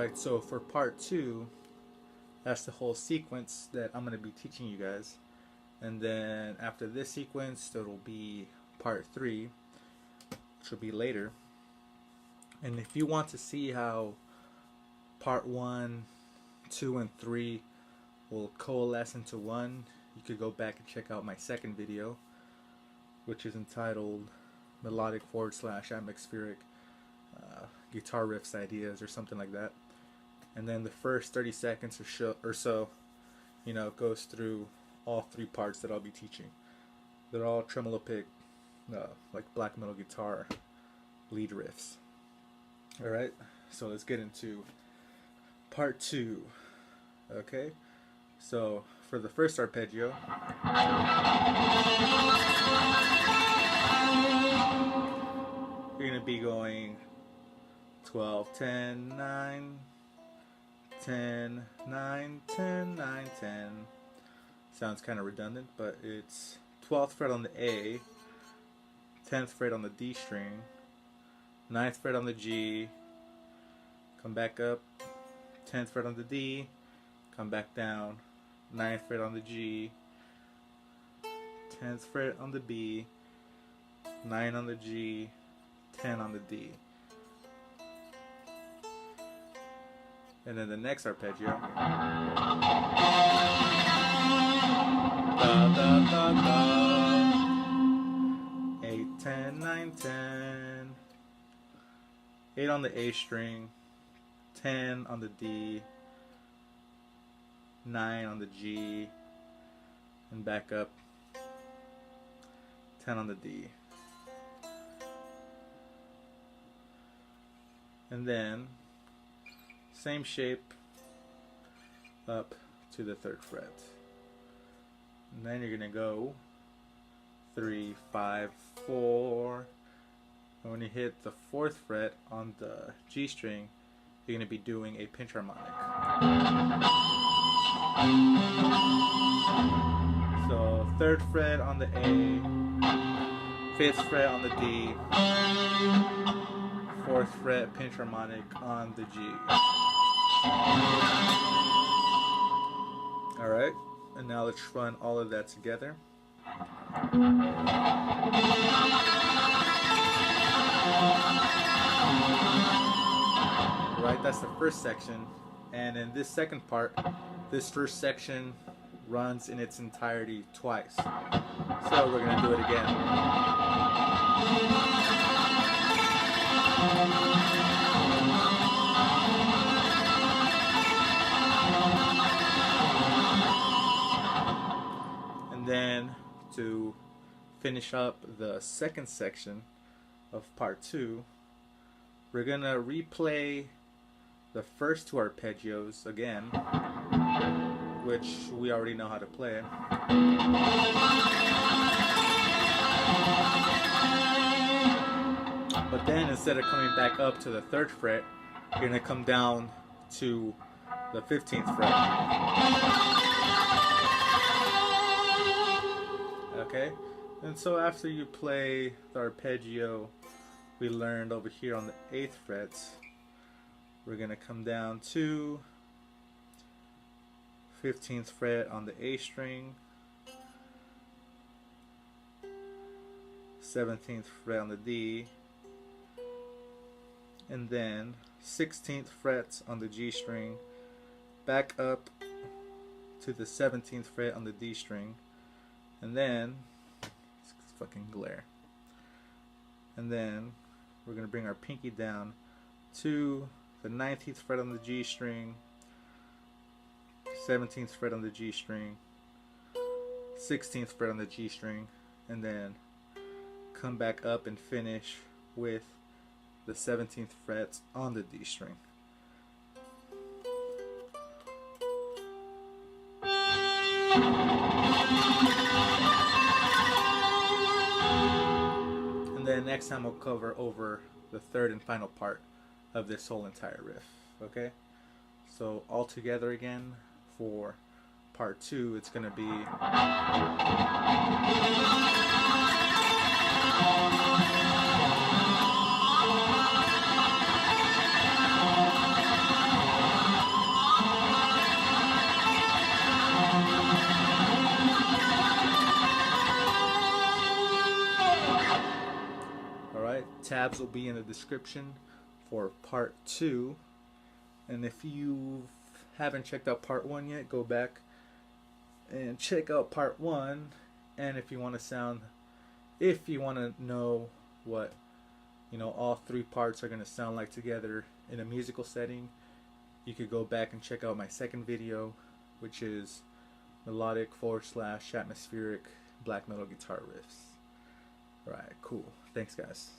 Alright, so for part 2, that's the whole sequence that I'm going to be teaching you guys. And then after this sequence, there will be part 3, which will be later. And if you want to see how part 1, 2, and 3 will coalesce into one, you could go back and check out my second video, which is entitled Melodic / Atmospheric Guitar Riffs Ideas or something like that. And then the first 30 seconds or so, you know, goes through all 3 parts that I'll be teaching. They're all tremolo pick, like black metal guitar lead riffs. Alright, so let's get into part 2. Okay, so for the first arpeggio, you're going to be going 12, 10, 9, 10, 9, 10, 9, 10. Sounds kind of redundant, but it's 12th fret on the A, 10th fret on the D string, 9th fret on the G, come back up, 10th fret on the D, come back down, 9th fret on the G, 10th fret on the B, 9 on the G, 10 on the D. And then the next arpeggio, da, da, da, da. 8, 10, 9, 10. 8 on the A string, 10 on the D, 9 on the G, and back up, 10 on the D. And then same shape up to the 3rd fret. And then you're going to go 3, 5, 4. And when you hit the 4th fret on the G string, you're going to be doing a pinch harmonic. So 3rd fret on the A, 5th fret on the D, 4th fret pinch harmonic on the G. Alright, and now let's run all of that together. Right, that's the first section. And in this second part, this first section runs in its entirety twice. So we're going to do it again. And then to finish up the second section of part 2, we're gonna replay the first 2 arpeggios again, which we already know how to play. But then instead of coming back up to the 3rd fret, you're gonna come down to the 15th fret. Okay? And so after you play the arpeggio we learned over here on the 8th fret, we're going to come down to 15th fret on the A string, 17th fret on the D, and then 16th fret on the G string, back up to the 17th fret on the D string, and then fucking glare. And then we're going to bring our pinky down to the 19th fret on the G string, 17th fret on the G string, 16th fret on the G string, and then come back up and finish with the 17th fret on the D string. And then next time we'll cover over the 3rd and final part of this whole entire riff. Okay? So all together again for part 2, it's going to be tabs will be in the description for part 2. And if you haven't checked out part 1 yet, go back and check out part 1. And if you want to know what all 3 parts are going to sound like together in a musical setting, you could go back and check out my second video, which is melodic / atmospheric black metal guitar riffs. Alright, cool. Thanks, guys.